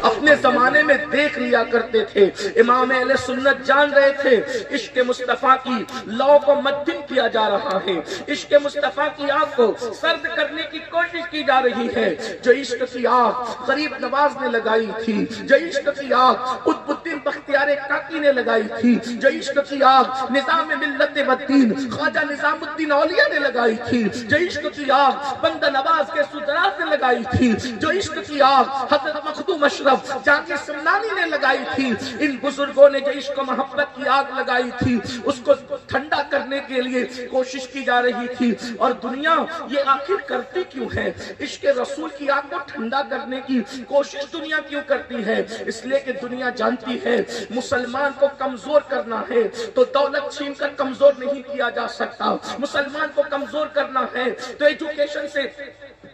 اپنے زمانے میں دیکھ لیا کرتے تھے۔ امام اہل سنت جان رہے تھے عشق مصطفیٰ کی لو کو مدھم کیا جا رہا ہے، عشق مصطفیٰ کی آگ کو سرد کرنے کی کوشش کی جا رہی ہے۔ جو عشق کی آگ غریب نواز نے لگائی تھی، جو عشق کی آگ قطب الدین بختیار کاکی نے لگائی تھی، جو عشق کی آگ نظام ملت و دین خواجہ نظام الدین اولیاء نے لگائی تھی، جو عشق کی آگ بندہ نواز کے سدرات نے لگائی تھی، جو عشق کی آگ حضرت مخدوم اشرف جاکی سمنانی نے لگائی تھی، ان بزرگوں نے جو عشق و محبت کی آگ لگائی تھی اس کو ٹھنڈا کرنے کے لیے کوشش کی جا رہی تھی۔ اور دنیا یہ آخر کرتی کیوں ہے؟ عشق رسول کی آگ کو ٹھنڈا کرنے کی کوشش دنیا کیوں کرتی ہے؟ اس لیے کہ دنیا جانتی ہے مسلمان کو کمزور کرنا ہے تو دولت چھین کر کمزور نہیں کیا جا سکتا، مسلمان کو کمزور کرنا ہے تو ایجوکیشن سے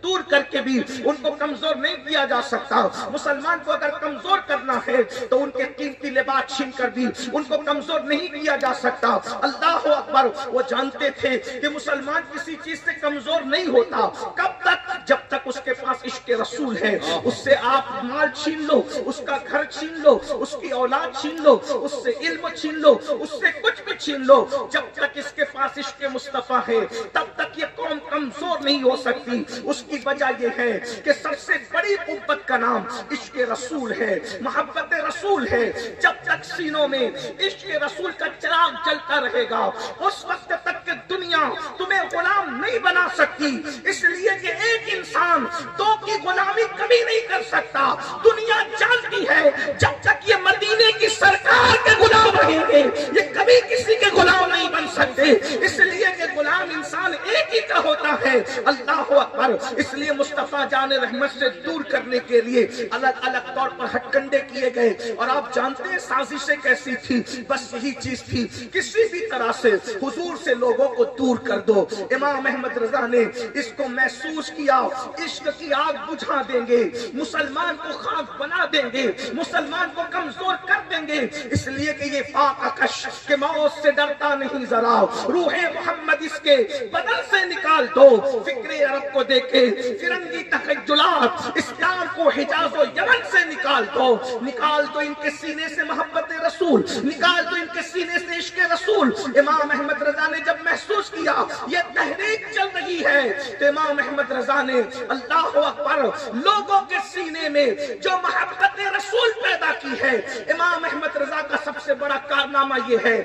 دور کر کے بھی ان کو کمزور نہیں کیا جا سکتا، مسلمان کو اگر کمزور کرنا ہے تو ان کے قیمتی لباس چھین کر بھی ان کو کمزور نہیں کیا جا سکتا۔ اللہ اکبر! وہ جانتے تھے کہ مسلمان کسی چیز سے کمزور نہیں ہوتا، کب تک؟ جب تک اس کے پاس عشق رسول ہے۔ اس سے آپ مال چھین لو، اس کا گھر چھین لو، اس کی اولاد چھین لو، اس سے علم چھین لو، اس سے کچھ بھی چھین لو، جب تک اس کے پاس عشق مصطفیٰ ہے تب تک یہ قوم کمزور نہیں ہو سکتی۔ اس کی وجہ یہ ہے کہ سب سے بڑی قوت کا نام عشق رسول ہے، محبت رسول ہے۔ جب تک سینوں میں عشق رسول کا چراغ جلتا رہے گا اس وقت تک کہ دنیا تمہیں غلام نہیں بنا سکتی، اس لیے کہ ایک انسان دو کی غلامی کبھی نہیں کر سکتا۔ دنیا جانتی ہے جب تک یہ مدینے کی سرکار کے غلام رہیں گے یہ کبھی کسی کے غلام نہیں بن سکتے، اس لیے کہ غلام انسان ایک ہی کا ہوتا ہے۔ اللہ اکبر! اس لیے مصطفیٰ جان رحمت سے دور کرنے کے لیے الگ الگ طور پر ہتھ کنڈے کیے گئے، اور آپ جانتے ہیں سازشیں کیسی تھی؟ بس یہی چیز تھی کسی بھی طرح سے حضور سے لوگوں کو دور کر دو۔ امام احمد رضا نے اس کو محسوس کیا، عشق کی آگ بجھا دیں گے، مسلمان کو خاک بنا دیں گے، مسلمان کو کمزور کر دیں گے، اس لیے کہ یہ فاقہ کش کہ موت سے ڈرتا نہیں ذرا، روح محمد اس کے بدن سے نکال دو، فکر عرب کو دیکھے فرنگی تخیلات، اسلام کو حجاز و یمن سے نکال دو، نکال دو ان کے سینے سے محبت رسول، نکال دو ان کے سینے سے عشق رسول۔ امام احمد رضا نے جب محسوس کیا یہ تحریک چل رہی ہے تو امام احمد رضا نے اللہ اکبر لوگوں کے سینے میں جو محبت رسول پیدا کی ہے۔ امام احمد رضا کا سب سے بڑا کارنامہ یہ ہے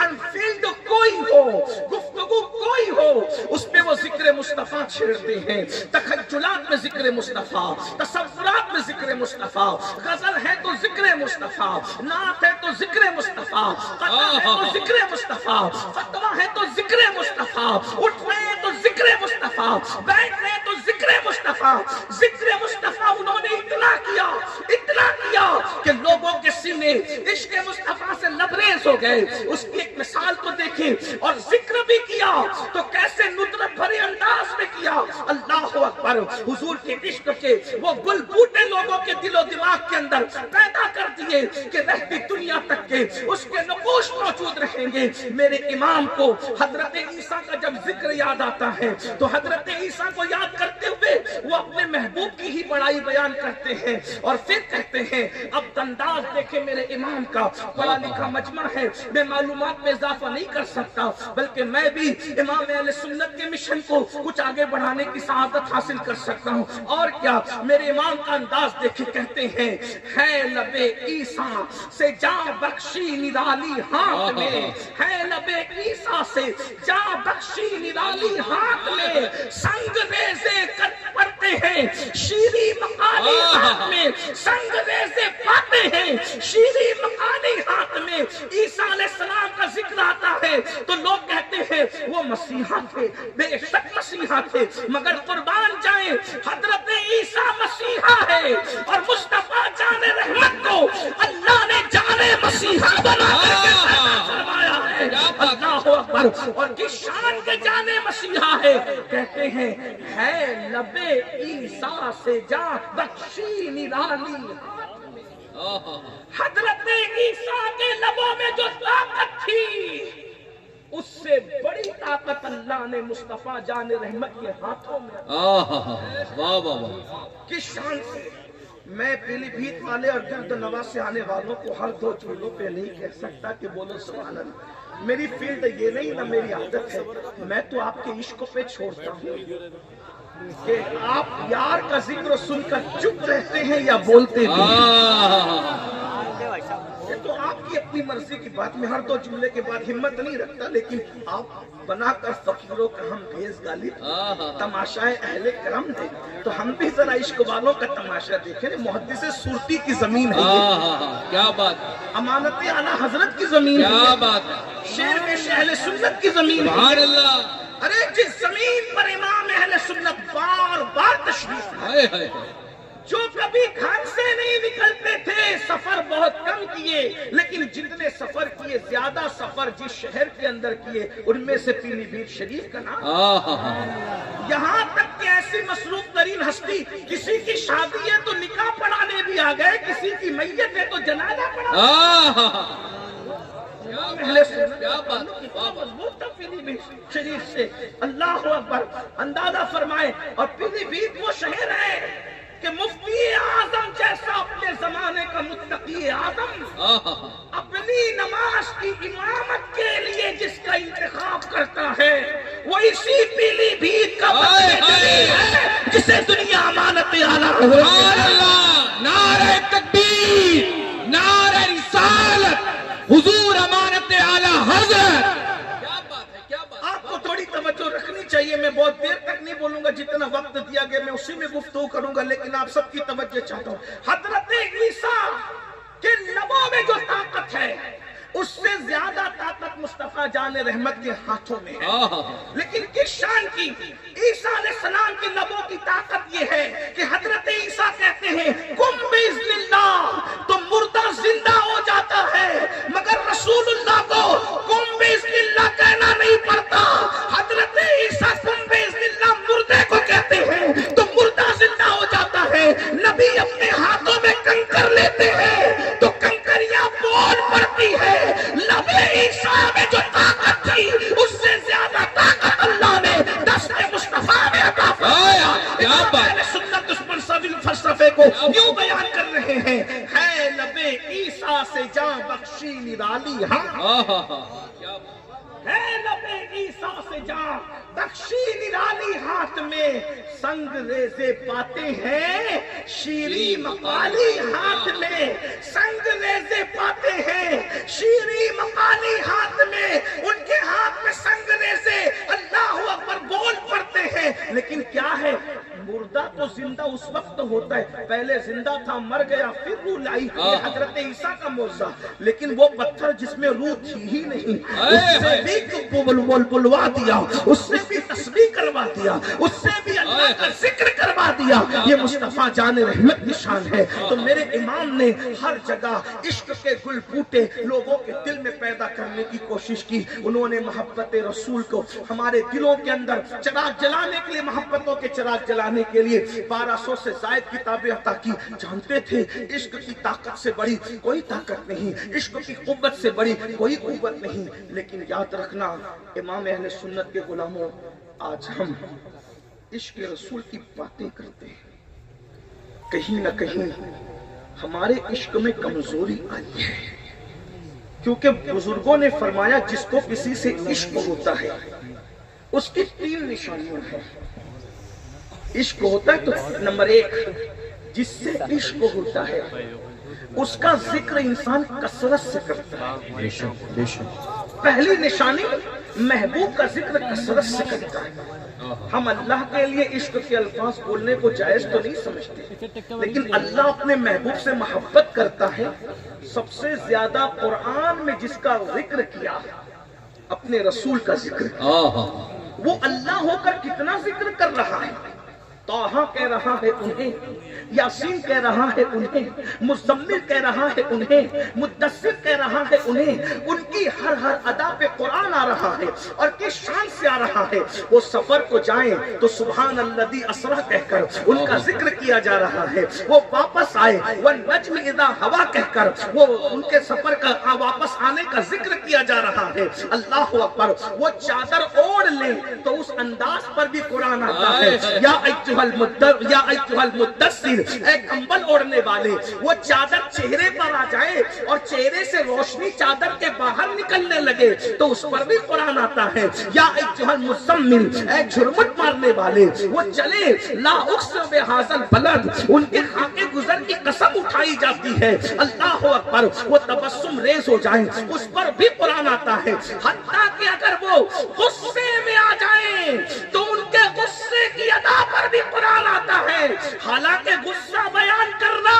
انفیلڈ کوئی ہو، گفتگو کوئی ہو، اس پہ وہ ذکر مصطفیٰ چھیڑتے ہیں، تخیلات میں ذکر مصطفیٰ، تصورات میں ذکر مصطفیٰ، غزل ہے تو ذکر مصطفیٰ، نعت ہے تو ذکر مصطفیٰ، قطع ہے تو ذکر مصطفیٰ، فتویٰ ہے تو ذکر مصطفیٰ، اٹھ رہے ہیں تو ذکر مصطفیٰ، بیٹھ رہے ہیں تو ذکر مصطفیٰ۔ ذکر مصطفیٰ انہوں نے اتنا کیا کہ لوگوں کے سینے عشق مصطفیٰ سے لبریز ہو گئے۔ اس کی ایک مثال کو دیکھیں، اور ذکر بھی کیا تو کیسے ندرت بھرے انداز میں کیا۔ اللہ اکبر! حضور کے عشق کے وہ گل بوٹے لوگوں کے دل و دماغ کے اندر پیدا کر دیے کہ رہتی دنیا تک کے اس کے نقوش موجود رہیں گے۔ میرے امام کو حضرت عیسیٰ کا جب ذکر یاد آتا ہے تو حضرت عیسیٰ کو یاد کرتے ہوئے وہ اپنے محبوب کی ہی بڑائی بیان کرتے ہیں، اور پھر کہتے ہیں اب انداز دیکھیں میرے امام کا، پڑھا لکھا مجمع ہے، میں معلومات میں اضافہ نہیں کر سکتا، بلکہ میں بھی امام اہل سنت کے مشن کو کچھ آگے بڑھانے کی سعادت حاصل کر سکتا ہوں۔ اور کیا میرے امام کا انداز دیکھیں، کہتے ہیں ہے لبے عیسیٰ سے جاں بخشی نرالی ہاتھ میں، ہے لبے عیسیٰ سے جاں بخشی نرالی ہاتھ میں، سنگ ریزے کر پڑتے ہیں شیری مقالی ہاتھ میں، سنگ ریزے پاتے ہیں شیری مقالی ہاتھ میں۔ عیسیٰ علیہ السلام کا ذکر آتا ہے تو لوگ کہتے ہیں وہ مسیحا تھے، بے شک مسیحا تھے، مگر قربان جائیں حضرت عیسیٰ مسیحا ہے، اور مصطفیٰ جان رحمت کو اللہ نے جان مسیحا بنا کر کے پیدا فرمایا ہے۔ اللہ اکبر! اور کس شان کے جان مسیحا ہے؟ کہتے ہیں ہے لبے عیسیٰ سے جاں بخشی نرالی۔ حضرت عیسیٰ کے لبوں میں جو طاقت تھی اس سے بڑی طاقت اللہ نے مصطفیٰ جان رحمت کے ہاتھوں میں۔ کس شان سے؟ میں پیلی بھیت والے اور گرد نواح سے آنے والوں کو ہر دو جملوں پہ نہیں کہہ سکتا کہ بولو سبحان اللہ. میری فیلڈ یہ نہیں نہ میری عادت ہے. میں تو آپ کے عشق پہ چھوڑتا ہوں کہ آپ یار کا ذکر سن کر چپ رہتے ہیں یا بولتے ہیں. یہ تو آپ کی اپنی مرضی کی بات. میں ہر دو جملے کے بعد ہمت نہیں رکھتا، لیکن آپ بنا کر فقیروں کا ہم بھیس غالب تماشائے اہل کرم دے تو ہم بھی ذرا عشق والوں کا تماشا دیکھیں. محدث سورتی کی زمین ہے یہ. کیا بات، امانت اعلیٰ حضرت کی زمین ہے. کیا بات ہے، شیر میں اہل سنت کی زمین ہے. سبحان اللہ. ارے جس زمین پر امام اہل سنت بار بار تشریف لائے، ہائے ہائے، جو کبھی گھر سے نہیں نکلتے تھے، سفر بہت کم کیے، لیکن جتنے سفر کیے زیادہ سفر جس شہر کے اندر کیے ان میں سے پیلی بھیت شریف کا نام. یہاں تک کہ ایسی مصروف ترین ہستی، کسی کی شادی ہے تو نکاح پڑھانے بھی آ گئے، کسی کی میت ہے تو جنازہ پڑھا. کیا بات، پیلی بھیت شریف سے اللہ اکبر. اندازہ فرمائے. اور پیلی بھیت وہ شہر ہے کہ مفتی اعظم جیسا اپنے زمانے کا متقی اعظم اپنی نماز کی امامت کے لیے جس کا انتخاب کرتا ہے وہ اسی پیلی بھیت کا ہے جسے دنیا امانت اعلیٰ. سبحان اللہ. نعرہ تکبیر، نعرہ رسالت، حضور امانت اعلیٰ حضرت. کیا بات ہے، کیا بات. آپ کو تھوڑی توجہ رکھنی چاہیے. میں بہت دیر تک نہیں بولوں گا، جتنا وقت دیا گیا میں اسی میں گفتگو کروں گا، لیکن آپ سب کی توجہ چاہتا ہوں. حضرت عیسیٰ کے لبوں میں جو طاقت ہے اس سے زیادہ طاقت مصطفیٰ جان رحمت کے ہاتھوں میں ہے. لیکن کس شان کی؟ عیسیٰ علیہ السلام کے لبوں کی طاقت یہ ہے کہ حضرت عیسیٰ کہتے ہیں کم بإذن اللہ، تو مردہ زندہ ہو جاتا ہے، مگر رسول اللہ کو کم بإذن اللہ کہنا نہیں پڑتا. حضرت عیسیٰ کم بإذن اللہ مردے کو کہتے ہیں تو مردہ زندہ ہو جاتا ہے. نبی اپنے ہاتھوں میں کنکر لیتے ہیں تو کنکریاں بول پڑتی ہے. لب عیسیٰ میں جو طاقت تھی اس سے زیادہ طاقت اللہ نے دست مصطفیٰ میں عطا فرمایا. کیا بات. سنت اس منصب فلسفے کو کیوں بیان کر رہے ہیں؟ ہے لب عیسیٰ سے جاں بخشی نرالی. ہے لب عیسیٰ سے جاں بخشی نرالی، ہاتھ میں سنگ ریزے پاتے ہیں شیریں مقالی. ہاتھ میں سنگ ریزے پاتے ہیں شیریں مقالی. ہاتھ میں ان کے ہاتھ میں سنگ ریزے اللہ اکبر بول پڑتے ہیں. لیکن کیا ہے؟ مردہ تو زندہ اس وقت ہوتا ہے، پہلے زندہ تھا مر گیا پھر روح لائی. یہ حضرت عیسیٰ کا معجزہ. لیکن وہ پتھر جس میں روح تھی ہی نہیں، اس سے بھی بلوا دیا، اس سے بھی تسبیح کروا دیا، اس سے بھی اللہ کا ذکر کروا دیا. یہ مصطفیٰ جان رحمت کی شان ہے. تو میرے امام نے ہر جگہ عشق کے گل بوٹے لوگوں کے دل میں پیدا کرنے کی کوشش کی. انہوں نے محبت رسول کو ہمارے دلوں کے اندر چراغ جلانے کے لیے، محبتوں کے چراغ جلانے کے لیے 1200 سے زائد کتابیں عطا کی. جانتے تھے عشق کی طاقت سے بڑی کوئی طاقت نہیں، عشق کی قوت سے بڑی کوئی قوت نہیں. لیکن یاد رکھنا امام اہل سنت کے غلاموں، آج ہم عشق رسول کی باتیں کرتے ہیں، کہیں نہ کہیں ہمارے عشق میں کمزوری آئی ہے. کیونکہ بزرگوں نے فرمایا جس کو کسی سے عشق ہوتا ہے اس کی 3 نشانیاں ہیں. عشق ہوتا ہے تو نمبر 1، جس سے عشق ہوتا ہے اس کا ذکر انسان کثرت سے کرتا ہے. پہلی نشانی محبوب کا ذکر کثرت سے کرتا ہے. ہم اللہ کے لیے عشق کے الفاظ بولنے کو جائز تو نہیں سمجھتے، لیکن اللہ اپنے محبوب سے محبت کرتا ہے. سب سے زیادہ قرآن میں جس کا ذکر کیا اپنے رسول کا ذکر، وہ اللہ ہو کر کتنا ذکر کر رہا ہے. طٰہٰ کہہ رہا ہے انہیں، یاسین کہہ رہا ہے انہیں، مزمل کہہ رہا ہے انہیں، مدثر کہہ رہا ہے انہیں. ان کی ہر ادا پہ قرآن آ رہا ہے اور کس شان سے آ رہا ہے. وہ سفر کو جائیں تو سبحان الذی اسریٰ کہہ کر ان کا ذکر کیا جا رہا ہے. وہ واپس آئے والنجم اذا ہوا کہہ کر وہ ان کے سفر کا واپس آنے کا ذکر کیا جا رہا ہے. اللہ اکبر. وہ چادر اوڑھ لیں تو اس انداز پر بھی قرآن آتا ہے. یا ایھا المدثر، اے کمبل اوڑھنے والے، وہ چادر چہرے پر آ جائے اور چہرے سے روشنی چادر کے باہر نکلنے لگے تو اس پر بھی قرآن آتا ہے، یا ایھا المزمل، اے جھرمٹ مارنے والے، وہ چلے لا اقسم بہذا البلد، ان کے خاکے گزر کی قسم اٹھائی جاتی ہے، اللہ اکبر، وہ تبسم ریز ہو جائیں اس پر بھی قرآن آتا ہے، حتیٰ کہ اگر وہ غصے میں آ جائیں تو ان کے غصے کی ادا پر بھی قرآن آتا ہے۔ حالانکہ غصہ بیان کرنا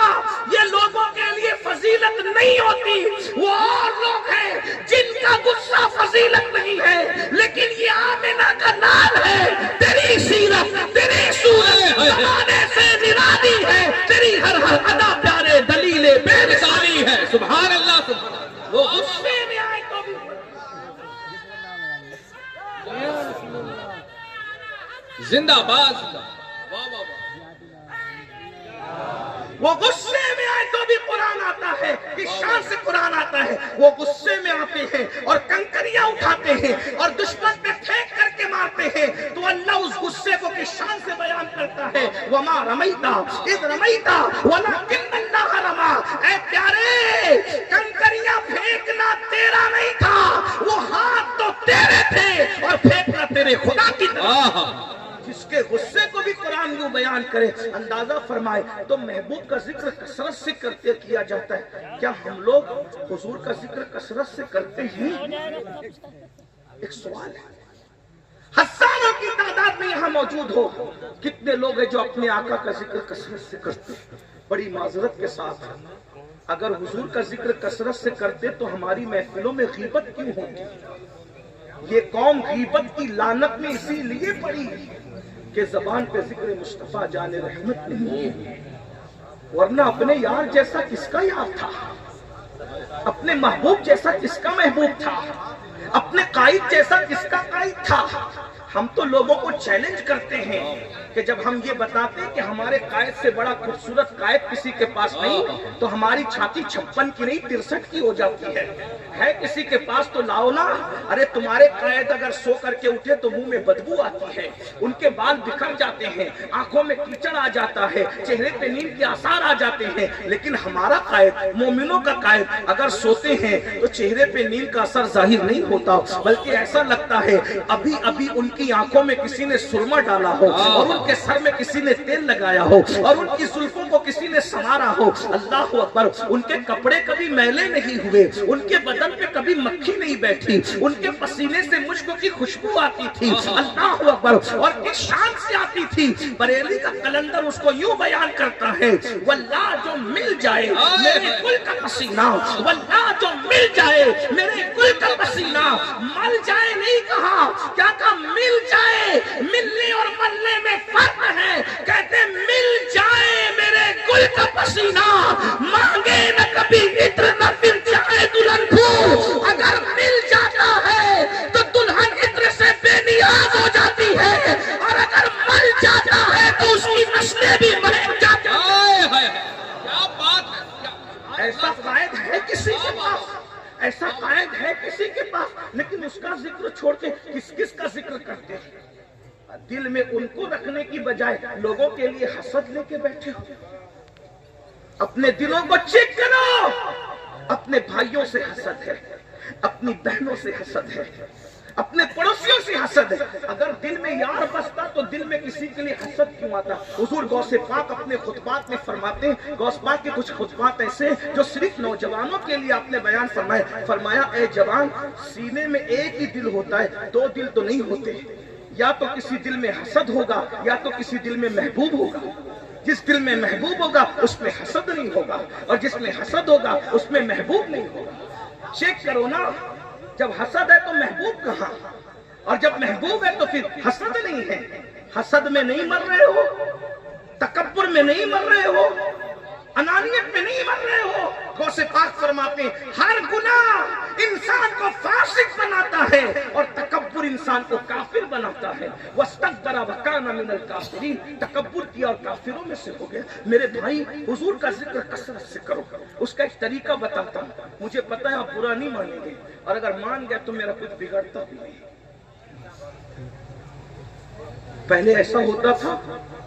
یہ لوگوں کے لیے فضیلت نہیں ہوتی، وہ اور لوگ ہیں جن کا غصہ فضیلت نہیں ہے، لیکن یہ آمنہ کا نام ہے، تیری سیرت تیری صورت زمانے سے نرالی ہے، تیری ہر ادا پیارے دلیل بے مثالی ہے، سبحان اللہ سبحان اللہ۔ وہ غصے میں آئے تو بھی زندہ باد، واہ واہ واہ، وہ غصے میں آئے تو بھی قرآن آتا ہے، اس شان سے قرآن آتا ہے، وہ غصے میں آتے ہیں اور کنکریاں اٹھاتے ہیں اور دشمن پہ پھینک کر کے مارتے ہیں تو اللہ اس غصے کو کس شان سے بیان کرتا ہے، وَمَا رَمَيْتَ إِذْ رَمَيْتَ وَلَكِنَّ اللَّهَ رَمَىٰ، اے پیارے کنکریاں پھینکنا تیرا نہیں تھا، وہ ہاتھ تو تیرے تھے اور پھینکنا تیرے خدا کی طرف۔ جس کے غصے کو بھی قرآن یوں بیان کرے، اندازہ فرمائے تو محبوب کا ذکر کثرت سے کرتے کیا جاتا ہے، کیا ہم لوگ حضور کا ذکر کثرت سے کرتے ہیں؟ ایک سوال ہے، ہزاروں کی تعداد میں یہاں موجود ہو، کتنے لوگ ہیں جو اپنے آقا کا ذکر کثرت سے کرتے ہیں؟ بڑی معذرت کے ساتھ اگر حضور کا ذکر کثرت سے کرتے تو ہماری محفلوں میں غیبت کیوں ہوتی؟ یہ قوم غیبت کی لعنت میں اسی لیے پڑی کہ زبان پہ ذکر مصطفیٰ جان رحمت نہیں، ورنہ اپنے یار جیسا کس کا یار تھا، اپنے محبوب جیسا کس کا محبوب تھا، اپنے قائد جیسا کس کا قائد تھا۔ ہم تو لوگوں کو چیلنج کرتے ہیں کہ جب ہم یہ بتاتے ہیں کہ ہمارے قائد سے بڑا خوبصورت قائد کسی کے پاس نہیں تو ہماری چھاتی 56 کی نہیں 63 کی ہو جاتی ہے کسی کے پاس تو لاؤ نا۔ ارے تمہارے قائد اگر سو کر کے اٹھے تو منہ میں بدبو آتی ہے، ان کے بال بکھر جاتے ہیں، آنکھوں میں کیچڑ آ جاتا ہے، چہرے پہ نیند کے آثار آ جاتے ہیں، لیکن ہمارا قائد، مومنوں کا قائد اگر سوتے ہیں تو چہرے پہ نیند کا اثر ظاہر نہیں ہوتا، بلکہ ایسا لگتا ہے ابھی ابھی ان کی آنکھوں میں کسی نے سرما ڈالا ہو اور ان کے سر میں کسی نے تیل لگایا ہو اور ان کی زلفوں کو کسی نے سنوارا ہو۔ اللہ اکبر، ان کے کپڑے کبھی میلے نہیں ہوئے، ان کے بدن پہ کبھی مکھی نہیں بیٹھی، ان کے پسینے سے مشک کی خوشبو آتی تھی۔ اللہ اکبر، اور کس شان سے آتی تھی۔ بریلی کا کلندر اس کو یوں بیان کرتا ہے، واللہ جو مل جائے میرے گل کا پسینہ، واللہ جو مل جائے میرے گل کا پسینہ، مل جائے نہیں کہا، کیا کہا؟ مل جائے۔ ملنے اور ملنے میں فرق ہے، کہتے مل جائے میرے گل کا پسینہ، مانگے نہ کبھی عطر نہ پھر جائے دلہن کو، اگر مل جاتا ہے تو دلہن عطر سے بے نیاز ہو جاتی ہے، اور اگر مل جاتا ہے تو اس کی نسلیں بھی مہک جاتی ہیں۔ کیا بات ہے، ایسا قائد ہے کسی کے پاس، ایسا قائد ہے کسی کے پاس، لیکن اس کا ذکر چھوڑ کے کس کس کا ذکر کرتے ہیں؟ دل میں ان کو رکھنے کی بجائے لوگوں کے لیے حسد لے کے بیٹھے ہو۔ اپنے دلوں کو چیک کرو، اپنے بھائیوں سے حسد ہے، اپنی بہنوں سے حسد ہے، اپنے پڑوسیوں سے حسد ہے۔ اگر دل میں یار بستا تو دل میں کسی کے لیے حسد کیوں آتا؟ حضور غوث پاک اپنے خطبات میں فرماتے ہیں، غوث پاک کے کچھ خطبات ایسے جو صرف نوجوانوں کے لیے آپ نے بیان فرمایا، اے جوان، سینے میں ایک ہی دل ہوتا ہے، دو دل تو نہیں ہوتے، یا تو کسی دل میں حسد ہوگا یا تو کسی دل میں محبوب ہوگا۔ جس دل میں محبوب ہوگا اس میں حسد نہیں ہوگا، اور جس میں حسد ہوگا اس میں محبوب نہیں ہوگا۔ چیک کرو نا، جب حسد ہے تو محبوب کہاں، اور جب محبوب ہے تو پھر حسد نہیں ہے۔ حسد میں نہیں مر رہے ہو، تکبر میں نہیں مر رہے ہو، انانیت میں نہیں مر رہے ہو۔ غوث پاک فرماتے ہیں ہر گناہ انسان کو فاسق بناتا ہے اور تکبر انسان کو کافر بناتا ہے۔ وَاسْتَكْبَرَ وَكَانَ مِنَ الْكَافِرِينَ، تکبر کیا اور کافروں میں سے ہو گیا۔ میرے بھائی، حضور کا ذکر کثرت سے کرو، اس کا ایک طریقہ بتاتا ہوں، مجھے پتہ ہے آپ برا نہیں مانیں گے، اور اگر مان گئے تو میرا کچھ بگڑتا بھی نہیں۔ پہلے ایسا ہوتا تھا،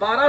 12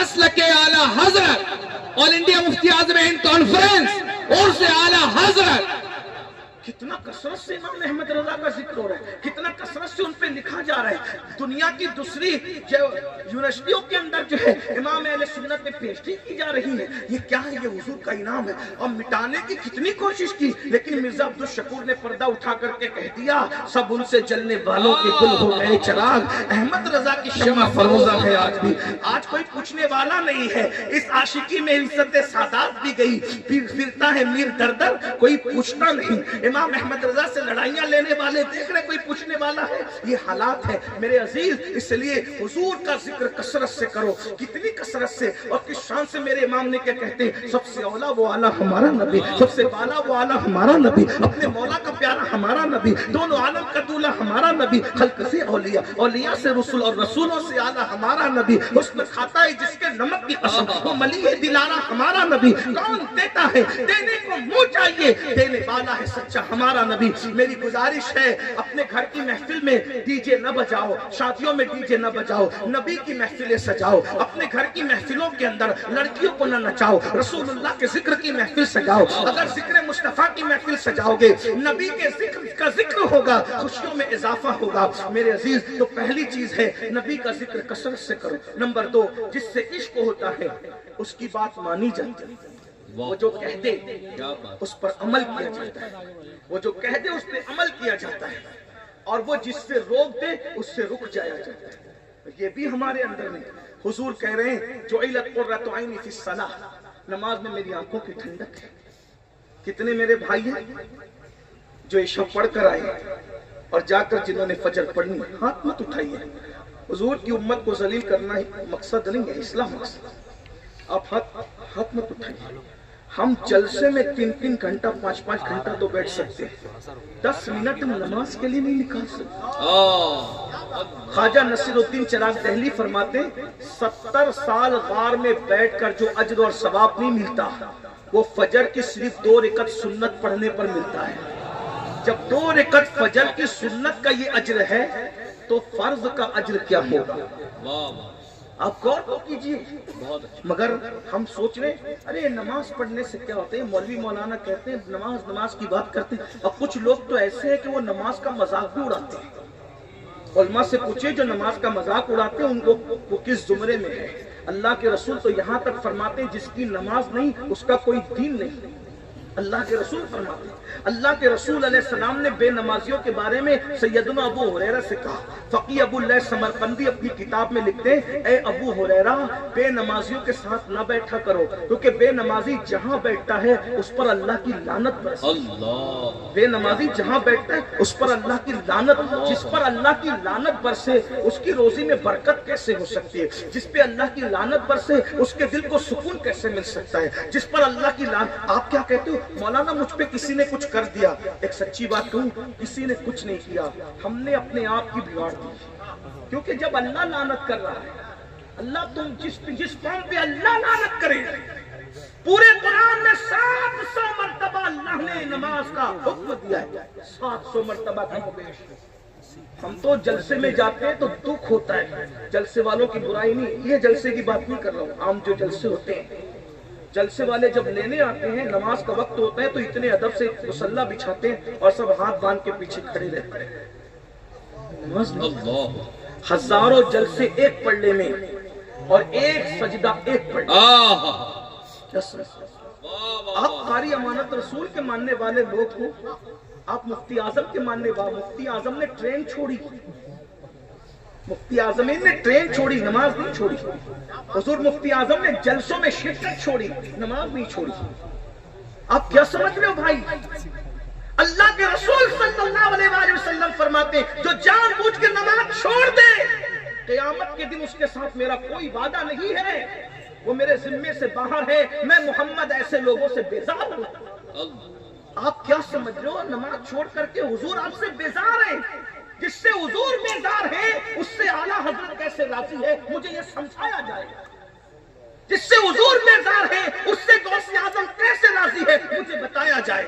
مسلک اعلی حضرت آل انڈیا مفتی اعظم ہند کانفرنس اور سے اعلی حضرت. کتنا کثرت سے امام احمد رضا کا ذکر ہو رہا ہے, کتنا کثرت سے ان پہ لکھا جا رہا ہے. دنیا کی دوسری یونیورسٹیوں کے اندر جو ہے امام اہل سنت میں پی ایچ ڈی کی جا رہی ہے. یہ کیا ہے؟ یہ حضور کا انعام ہے. اور مٹانے کی کتنی کوشش کی, لیکن مرزا عبدالشکور نے پردہ اٹھا کر کے کہہ دیا سب ان سے جلنے والوں کے گل ہو گئے چراغ. احمد رضا کی شمع فروزہ ہے آج بھی. آج کوئی پوچھنے والا نہیں ہے. اس عاشقی میں عزت سادات بھی گئی, پھرتا ہے میر در در, کوئی پوچھتا نہیں. امام احمد رضا سے لڑائیاں لینے والے دیکھ رہے, کوئی پوچھنے والا ہے؟ یہ حالات ہے میرے عزیز. اس لیے حضور کا ذکر کثرت سے کرو. کتنی کثرت سے اور کس شان سے میرے امام نے کیا کہتے ہیں, سب سے اولا وہ اعلیٰ ہمارا نبی, سب سے بالا وہ اعلیٰ ہمارا نبی, اپنے مولا کا پیارا ہمارا نبی, دونوں عالم کا دولہ ہمارا نبی, خلق سے اولیاء, اولیاء سے رسول اور رسولوں سے اعلیٰ ہمارا نبی. حسن کھاتا ہے جس کے نمک کی قسم, وہ ملی ہے دلارا ہمارا نبی. کون دیتا ہے دینے کو منہ چاہیے, دینے والا ہے سچا ہمارا نبی. میری گزارش ہے اپنے گھر کی محفل میں ڈی جے نہ بجاؤ, شادیوں میں ڈی جے نہ بجاؤ, نبی کی محفلیں سجاؤ. اپنے گھر کی محفلوں کے اندر لڑکیوں کو نہ نچاؤ, رسول اللہ کے ذکر کی محفل سجاؤ. اگر ذکر مصطفیٰ کی محفل سجاؤ گے, نبی کے ذکر کا ذکر ہوگا, خوشیوں میں اضافہ ہوگا. میرے عزیز تو پہلی چیز ہے نبی کا ذکر کثرت سے کرو. نمبر 2, جس سے عشق ہوتا ہے اس کی بات مانی جاتی ہے. وہ جو کہہ دے اس پر عمل کیا جاتا ہے, وہ جو کہہ دے اس پہ عمل کیا جاتا ہے, اور وہ جس سے روک دے اس سے رک جایا جاتا ہے. یہ بھی ہمارے اندر نہیں. حضور کہہ رہے ہیں جو علت قرۃ عینی فی الصلاۃ, نماز میں میری آنکھوں کی ٹھنڈک ہے. کتنے میرے بھائی ہیں جو عشاء پڑھ کر آئے اور جا کر جنہوں نے فجر پڑھنی, ہاتھ مت اٹھائیے. حضور کی امت کو ذلیل کرنا ہی مقصد نہیں ہے, اسلام مقصد. آپ ہاتھ مت اٹھائیے. ہم جلسے میں 3 گھنٹہ 5 گھنٹہ تو بیٹھ سکتے ہیں, 10 منٹ ہم نماز کے لیے نہیں نکال سکتے. خواجہ نصیر الدین چراغ دہلی فرماتے ہیں 70 سال غار میں بیٹھ کر جو اجر اور ثواب نہیں ملتا, وہ فجر کی صرف 2 رکعت سنت پڑھنے پر ملتا ہے. جب 2 رکعت فجر کی سنت کا یہ اجر ہے تو فرض کا اجر کیا ہوگا؟ آپ غور تو کیجئے. مگر ہم سوچ رہے ہیں ارے نماز پڑھنے سے کیا ہوتا ہے, مولوی مولانا کہتے ہیں نماز کی بات کرتے ہیں. اور کچھ لوگ تو ایسے ہیں کہ وہ نماز کا مذاق بھی اڑاتے ہیں. علماء سے پوچھے جو نماز کا مذاق اڑاتے ہیں ان کو وہ کس زمرے میں ہے. اللہ کے رسول تو یہاں تک فرماتے ہیں جس کی نماز نہیں اس کا کوئی دین نہیں. اللہ کے رسول فرماتے ہیں. اللہ کے رسول علیہ السلام نے بے نمازیوں کے بارے میں سیدنا ابو ہریرہ سے کہا. فقی ابو اللہ سمرقندی اپنی کتاب میں لکھتے ہیں اے ابو ہریرہ بے نمازیوں کے ساتھ نہ بیٹھا کرو, کیونکہ بے نمازی جہاں بیٹھتا ہے اس پر اللہ کی لعنت برسے. بے نمازی جہاں بیٹھتا ہے اس پر اللہ کی لعنت, جس پر اللہ کی لعنت برسے اس کی روزی میں برکت کیسے ہو سکتی ہے؟ جس پہ اللہ کی لعنت برسے اس کے دل کو سکون کیسے مل سکتا ہے؟ جس پر اللہ کی لعنت. آپ کیا کہتے ہو مولانا مجھ پہ کسی نے کچھ کر دیا. ایک سچی بات کہوں, کسی نے کچھ نہیں کیا, ہم نے اپنے آپ کی بگاڑ دی. کیونکہ جب اللہ لعنت کر رہا ہے, اللہ تم جس قوم پہ اللہ لعنت کرے, پورے قرآن میں 700 مرتبہ اللہ نے نماز کا حکم دیا ہے, 700 مرتبہ کم و بیش. ہم تو جلسے میں جاتے ہیں تو دکھ ہوتا ہے. جلسے والوں کی برائی نہیں, یہ جلسے کی بات نہیں کر رہا ہوں, عام جو جلسے ہوتے ہیں, جلسے والے جب لینے آتے ہیں نماز کا وقت ہوتا ہے تو اتنے ادب سے مصلی بچھاتے ہیں اور سب ہاتھ باندھ کے پیچھے کھڑے رہتے ہیں. ہزاروں جلسے ایک پڑھنے میں اور ایک سجدہ ایک پڑھنے. آپ قاری امانت رسول کے ماننے والے لوگ ہو, آپ مفتی اعظم کے ماننے والے. مفتی اعظم نے ٹرین چھوڑی, مفتی اعظم نے ٹرین چھوڑی, نماز نہیں چھوڑی. حضور مفتی اعظم نے جلسوں میں شرکت چھوڑی, نماز نہیں چھوڑی. آپ کیا سمجھ رہے ہو بھائی؟ اللہ کے رسول صلی اللہ علیہ وآلہ وسلم فرماتے ہیں جو جان بوجھ کے نماز چھوڑ دے قیامت کے دن اس کے ساتھ میرا کوئی وعدہ نہیں ہے, وہ میرے ذمے سے باہر ہے. میں محمد ایسے لوگوں سے بیزار ہوں. آپ کیا سمجھ رہے ہو؟ نماز چھوڑ کر کے حضور آپ سے بیزار ہیں. جس سے حضور بیزار ہے اس سے اعلیٰ حضرت کیسے راضی ہے, مجھے یہ سمجھایا جائے. جس سے حضور بیزار ہے اس سے غوث اعظم کیسے راضی ہے مجھے بتایا جائے،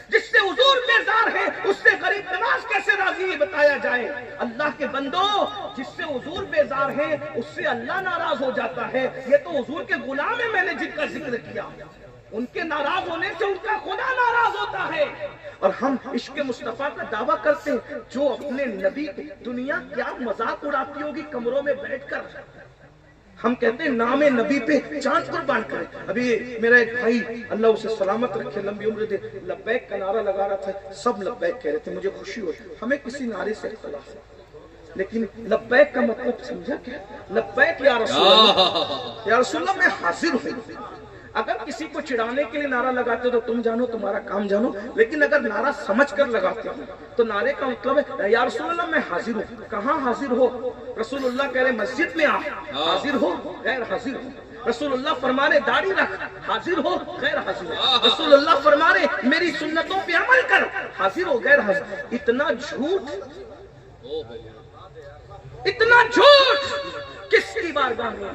جس سے حضور بیزار ہے اس سے غریب نواز کیسے راضی ہے بتایا جائے۔ اللہ کے بندو، جس سے حضور بیزار ہے اس سے اللہ ناراض ہو جاتا ہے۔ یہ تو حضور کے غلام ہیں، میں نے جن کا ذکر کیا، ان کے ناراض ہونے سے ان کا خدا ناراض ہوتا ہے۔ اور ہم عشق مصطفیٰ کا دعویٰ کرتے ہیں، جو اپنے نبی کی دنیا کیا مذاق اڑاتی ہوگی کمروں میں بیٹھ کر۔ ہم کہتے ہیں نام نبی پہ چاند قربان کریں۔ ابھی میرا ایک بھائی اللہ اسے سلامت رکھے، لمبی عمر دے، لبیک کا نعرہ لگا رہا تھا، سب لبیک کہہ رہے تھے، مجھے خوشی ہوئی۔ ہمیں کسی نعرے سے اختلاف ہے، لیکن لبیک کا مطلب سمجھا کیا؟ لبیک یا رسول اللہ، یا رسول اللہ میں حاضر ہوں۔ اگر کسی کو چڑھانے کے لیے نعرہ لگاتے ہو تو تم جانو، تمہارا کام جانو، لیکن اگر نعرہ سمجھ کر لگاتے ہو تو نعرے کا مطلب ہے یا رسول اللہ میں حاضر ہوں۔ کہاں حاضر ہو؟ رسول اللہ کہہ رہے مسجد میں آ، حاضر ہو غیر حاضر ہو۔ رسول اللہ فرما رہے داڑھی رکھ، حاضر ہو غیر حاضر ہو۔ رسول اللہ فرما رہے میری سنتوں پہ عمل کر، حاضر ہو غیر حاضر۔ اتنا جھوٹ، اتنا جھوٹ کس کی بارگاہ میں؟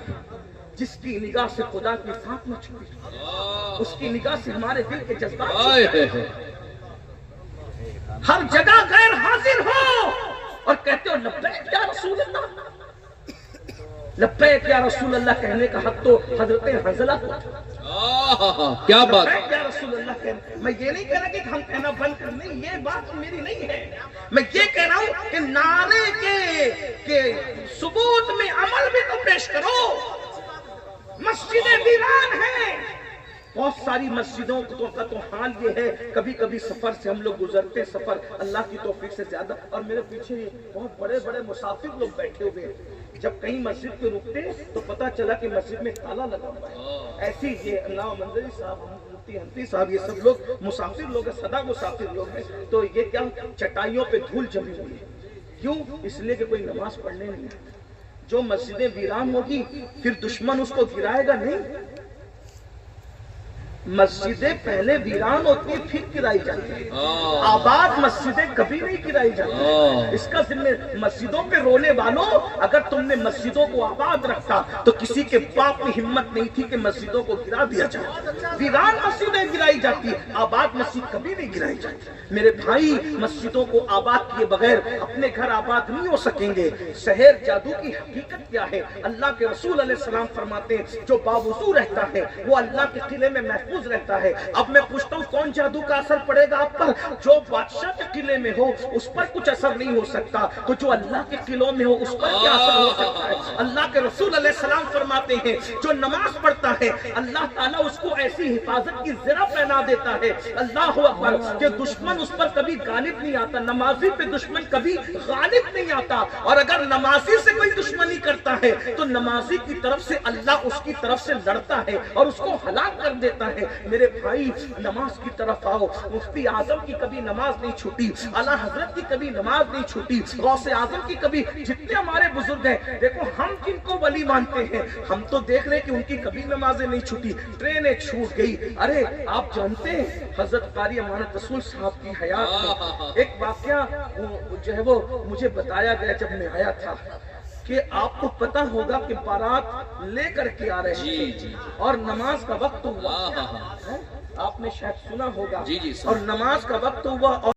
جس کی نگاہ سے خدا کی ساتھ نہ چھپی، اس کی نگاہ سے ہمارے دل کے جذبات ہر جگہ غیر حاضر ہو اور کہتے ہو لبیک یا رسول اللہ۔ لبیک یا رسول اللہ کہنے کا حق تو حضرت حنظلہ کو تھا۔ کیا بات! لبیک یا رسول اللہ کہنا، میں یہ نہیں کہہ رہا کہ ہم کہنا بند کر دیں، یہ بات میری نہیں ہے۔ میں یہ کہہ رہا ہوں کہ نعرے کے ثبوت میں عمل بھی تو پیش کرو۔ مسجدیں ویران ہیں، بہت ساری مسجدوں کا تو حال یہ ہے، کبھی کبھی سفر سے ہم لوگ گزرتے، سفر اللہ کی توفیق سے زیادہ، اور میرے پیچھے بہت بڑے بڑے مسافر لوگ بیٹھے ہوئے ہیں۔ جب کہیں مسجد پہ رکتے تو پتہ چلا کہ مسجد میں تالا لگا ہوا ہے۔ ایسی یہ علامہ منظری صاحب، مفتی حنفی صاحب، یہ سب لوگ مسافر لوگ ہیں، سدا مسافر لوگ ہیں، تو یہ کیا چٹائیوں پہ دھول جمی ہوئی ہے۔ کیوں؟ اس لیے کہ کوئی نماز پڑھنے نہیں ہے۔ جو مسجدیں ویران ہوگی پھر دشمن اس کو گرائے گا نہیں۔ مسجدیں پہلے ویران ہوتی ہیں پھر گرائی جاتی ہیں، آباد مسجدیں کبھی نہیں گرائی جاتی۔ اس کا ذمہ مسجدوں پہ رونے والوں، اگر تم نے مسجدوں کو آباد رکھا تو کسی کے باپ میں ہمت نہیں تھی کہ مسجدوں کو گرا دیا جائے۔ ویران مسجدیں گرائی جاتی، آباد مسجد کبھی نہیں گرائی جاتی۔ میرے بھائی، مسجدوں کو آباد کیے بغیر اپنے گھر آباد نہیں ہو سکیں گے۔ سحر جادو کی حقیقت کیا ہے؟ اللہ کے رسول علیہ السلام فرماتے ہیں جو باوضو رہتا ہے وہ اللہ کے قلعے میں محفوظ رہتا ہے۔ اب میں پوچھتا ہوں کون جادو کا اثر پڑے گا آپ پر؟ جو بادشاہ کے قلعے میں ہو اس پر کچھ اثر نہیں ہو سکتا، تو جو اللہ کے قلعوں میں ہو اس پر کیا اثر ہو سکتا ہے؟ اللہ کے رسول علیہ السلام فرماتے ہیں جو نماز پڑھتا ہے اللہ تعالیٰ اس کو ایسی حفاظت کی زرہ پہنا دیتا ہے، اللہ اکبر، کہ دشمن اس پر کبھی غالب نہیں آتا۔ نمازی پہ دشمن کبھی غالب نہیں آتا، اور اگر نمازی سے کوئی دشمنی کرتا ہے تو نمازی کی طرف سے اللہ اس کی طرف سے لڑتا ہے اور اس کو ہلاک کر دیتا ہے۔ میرے بھائی، نماز کی طرف آؤ۔ مفتی اعظم کی کبھی نماز نہیں چھوٹی، اعلیٰ حضرت کی کبھی نماز نہیں چھوٹی، غوث اعظم کی کبھی، جتنے ہمارے بزرگ ہیں، دیکھو ہم کن کو ولی مانتے ہیں، ہم تو دیکھ رہے کہ ان کی کبھی نمازیں نہیں چھوٹی، ٹرینیں چھوٹ گئی۔ ارے آپ جانتے ہیں حضرت قاری امانت رسول صاحب کی حیات میں ایک واقعہ جو ہے وہ مجھے بتایا گیا جب میں آیا تھا، کہ آپ کو پتہ ہوگا کہ بارات لے کر کے آ رہے ہیں اور نماز کا وقت ہوا، آپ نے شاید سنا ہوگا، اور نماز کا وقت ہوا اور